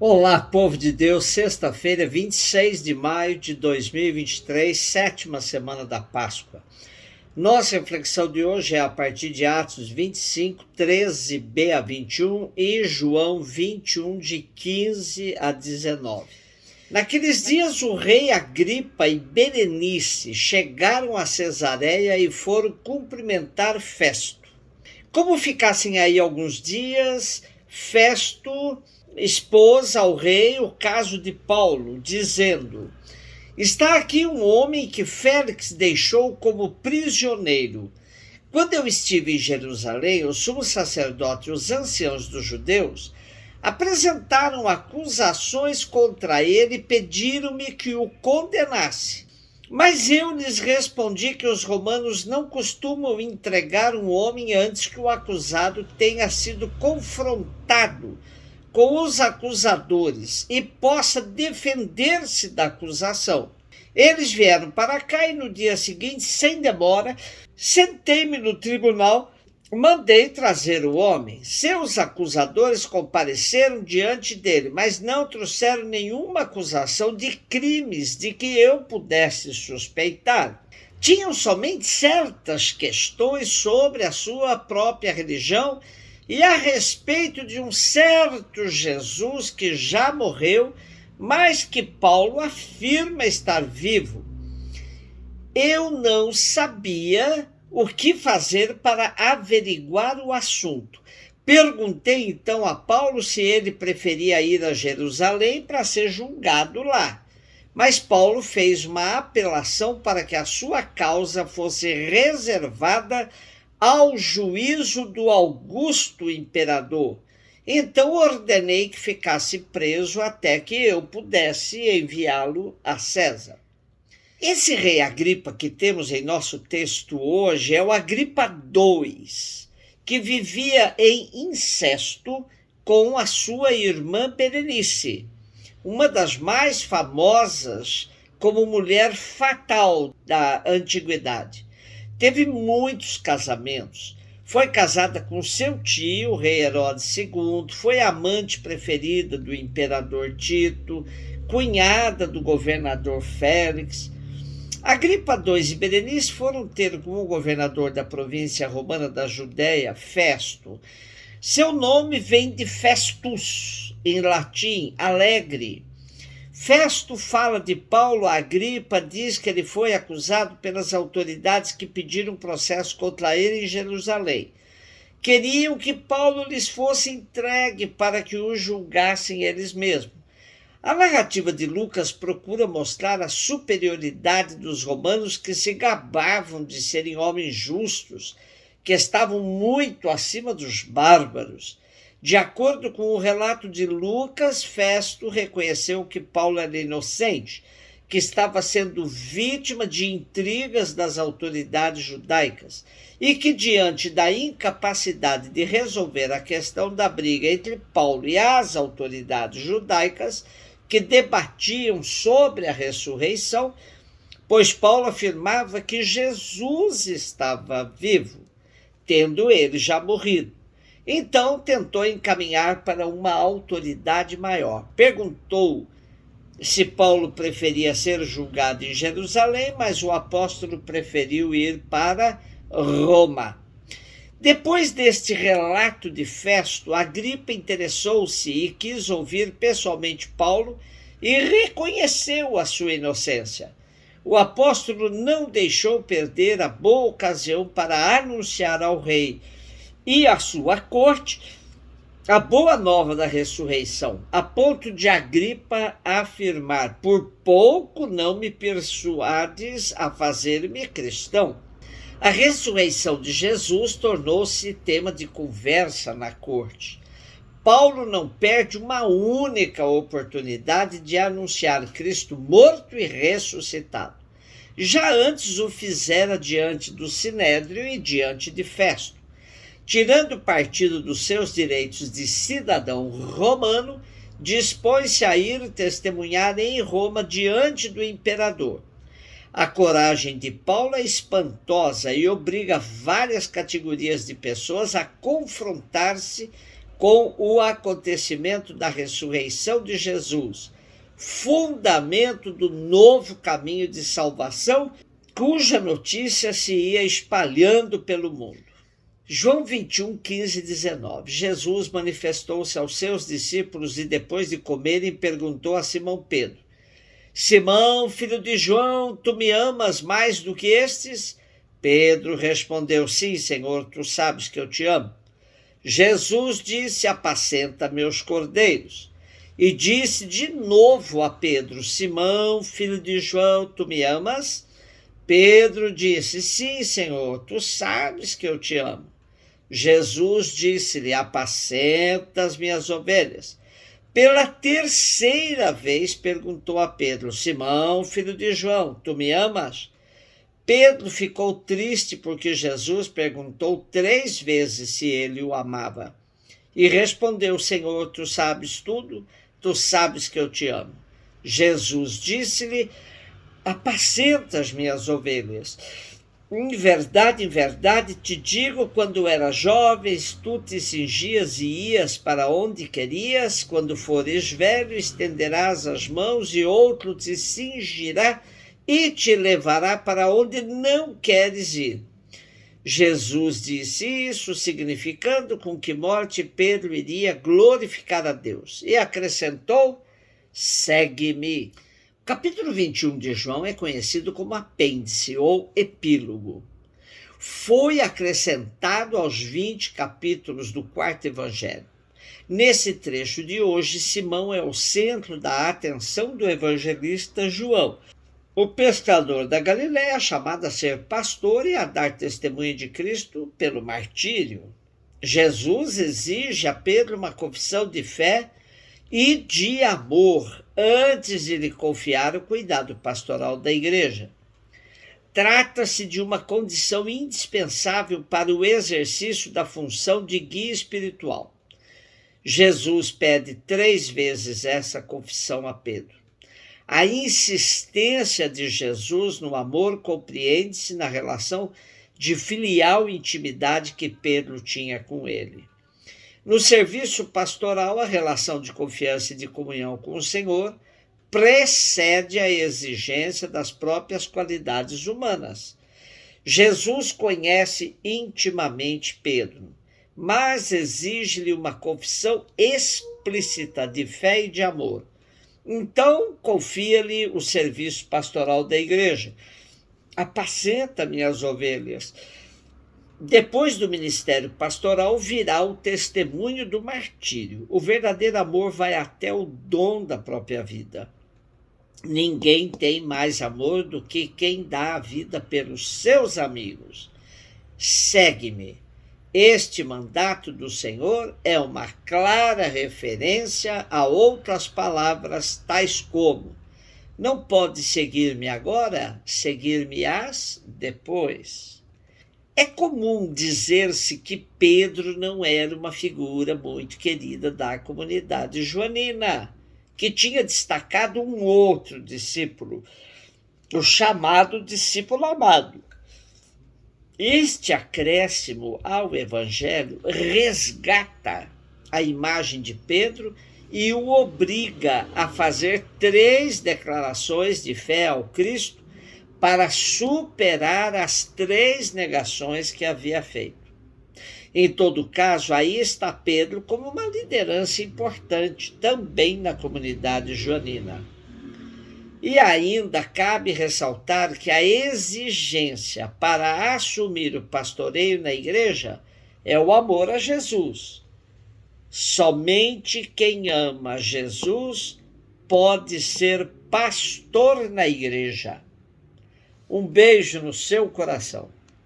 Olá, povo de Deus, sexta-feira, 26 de maio de 2023, sétima semana da Páscoa. Nossa reflexão de hoje é a partir de Atos 25, 13b a 21 e João 21, de 15 a 19. Naqueles dias o rei Agripa e Berenice chegaram a Cesareia e foram cumprimentar Festo. Como ficassem aí alguns dias, Festo expôs ao rei o caso de Paulo, dizendo: está aqui um homem que Félix deixou como prisioneiro. Quando eu estive em Jerusalém, o sumo sacerdote e os anciãos dos judeus apresentaram acusações contra ele e pediram-me que o condenasse. Mas eu lhes respondi que os romanos não costumam entregar um homem antes que o acusado tenha sido confrontado com os acusadores e possa defender-se da acusação. Eles vieram para cá e no dia seguinte, sem demora, sentei-me no tribunal, mandei trazer o homem. Seus acusadores compareceram diante dele, mas não trouxeram nenhuma acusação de crimes de que eu pudesse suspeitar. Tinham somente certas questões sobre a sua própria religião e a respeito de um certo Jesus que já morreu, mas que Paulo afirma estar vivo. Eu não sabia o que fazer para averiguar o assunto. Perguntei então a Paulo se ele preferia ir a Jerusalém para ser julgado lá. Mas Paulo fez uma apelação para que a sua causa fosse reservada ao juízo do Augusto imperador. Então ordenei que ficasse preso até que eu pudesse enviá-lo a César. Esse rei Agripa que temos em nosso texto hoje é o Agripa II, que vivia em incesto com a sua irmã Berenice, uma das mais famosas como mulher fatal da antiguidade. Teve muitos casamentos. Foi casada com seu tio, o rei Herodes II, foi amante preferida do imperador Tito, cunhada do governador Félix. Agripa II e Berenice foram ter como governador da província romana da Judéia Festo. Seu nome vem de Festus, em latim, alegre. Festo fala de Paulo a Agripa, diz que ele foi acusado pelas autoridades que pediram processo contra ele em Jerusalém. Queriam que Paulo lhes fosse entregue para que o julgassem eles mesmos. A narrativa de Lucas procura mostrar a superioridade dos romanos que se gabavam de serem homens justos, que estavam muito acima dos bárbaros. De acordo com o relato de Lucas, Festo reconheceu que Paulo era inocente, que estava sendo vítima de intrigas das autoridades judaicas e que, diante da incapacidade de resolver a questão da briga entre Paulo e as autoridades judaicas, que debatiam sobre a ressurreição, pois Paulo afirmava que Jesus estava vivo, tendo ele já morrido. Então tentou encaminhar para uma autoridade maior. Perguntou se Paulo preferia ser julgado em Jerusalém, mas o apóstolo preferiu ir para Roma. Depois deste relato de Festo, Agripa interessou-se e quis ouvir pessoalmente Paulo e reconheceu a sua inocência. O apóstolo não deixou perder a boa ocasião para anunciar ao rei e à sua corte a boa nova da ressurreição, a ponto de Agripa afirmar: por pouco não me persuades a fazer-me cristão. A ressurreição de Jesus tornou-se tema de conversa na corte. Paulo não perde uma única oportunidade de anunciar Cristo morto e ressuscitado. Já antes o fizera diante do Sinédrio e diante de Festo. Tirando partido dos seus direitos de cidadão romano, dispõe-se a ir testemunhar em Roma diante do imperador. A coragem de Paulo é espantosa e obriga várias categorias de pessoas a confrontar-se com o acontecimento da ressurreição de Jesus, fundamento do novo caminho de salvação, cuja notícia se ia espalhando pelo mundo. João 21, 15 e 19. Jesus manifestou-se aos seus discípulos e, depois de comerem, perguntou a Simão Pedro: Simão, filho de João, tu me amas mais do que estes? Pedro respondeu: Sim, Senhor, tu sabes que eu te amo. Jesus disse: Apacenta meus cordeiros. E disse de novo a Pedro: Simão, filho de João, tu me amas? Pedro disse: Sim, Senhor, tu sabes que eu te amo. Jesus disse-lhe: Apacenta as minhas ovelhas. Pela terceira vez perguntou a Pedro: Simão, filho de João, tu me amas? Pedro ficou triste porque Jesus perguntou 3 vezes se ele o amava. E respondeu: Senhor, tu sabes tudo, tu sabes que eu te amo. Jesus disse-lhe: Apacenta as minhas ovelhas. Em verdade te digo, quando eras jovem, tu te cingias e ias para onde querias. Quando fores velho, estenderás as mãos e outro te cingirá e te levará para onde não queres ir. Jesus disse isso, significando com que morte Pedro iria glorificar a Deus. E acrescentou: segue-me. O capítulo 21 de João é conhecido como apêndice ou epílogo. Foi acrescentado aos 20 capítulos do quarto evangelho. Nesse trecho de hoje, Simão é o centro da atenção do evangelista João, o pescador da Galiléia, chamado a ser pastor e a dar testemunho de Cristo pelo martírio. Jesus exige a Pedro uma confissão de fé e de amor antes de lhe confiar o cuidado pastoral da igreja. Trata-se de uma condição indispensável para o exercício da função de guia espiritual. Jesus pede 3 vezes essa confissão a Pedro. A insistência de Jesus no amor compreende-se na relação de filial intimidade que Pedro tinha com ele. No serviço pastoral, a relação de confiança e de comunhão com o Senhor precede a exigência das próprias qualidades humanas. Jesus conhece intimamente Pedro, mas exige-lhe uma confissão explícita de fé e de amor. Então, confia-lhe o serviço pastoral da igreja. Apacenta minhas ovelhas. Depois do ministério pastoral virá o testemunho do martírio. O verdadeiro amor vai até o dom da própria vida. Ninguém tem mais amor do que quem dá a vida pelos seus amigos. Segue-me. Este mandato do Senhor é uma clara referência a outras palavras, tais como: não pode seguir-me agora, seguir-me-ás depois. É comum dizer-se que Pedro não era uma figura muito querida da comunidade joanina, que tinha destacado um outro discípulo, o chamado discípulo amado. Este acréscimo ao Evangelho resgata a imagem de Pedro e o obriga a fazer 3 declarações de fé ao Cristo para superar as 3 negações que havia feito. Em todo caso, aí está Pedro como uma liderança importante também na comunidade joanina. E ainda cabe ressaltar que a exigência para assumir o pastoreio na igreja é o amor a Jesus. Somente quem ama Jesus pode ser pastor na igreja. Um beijo no seu coração.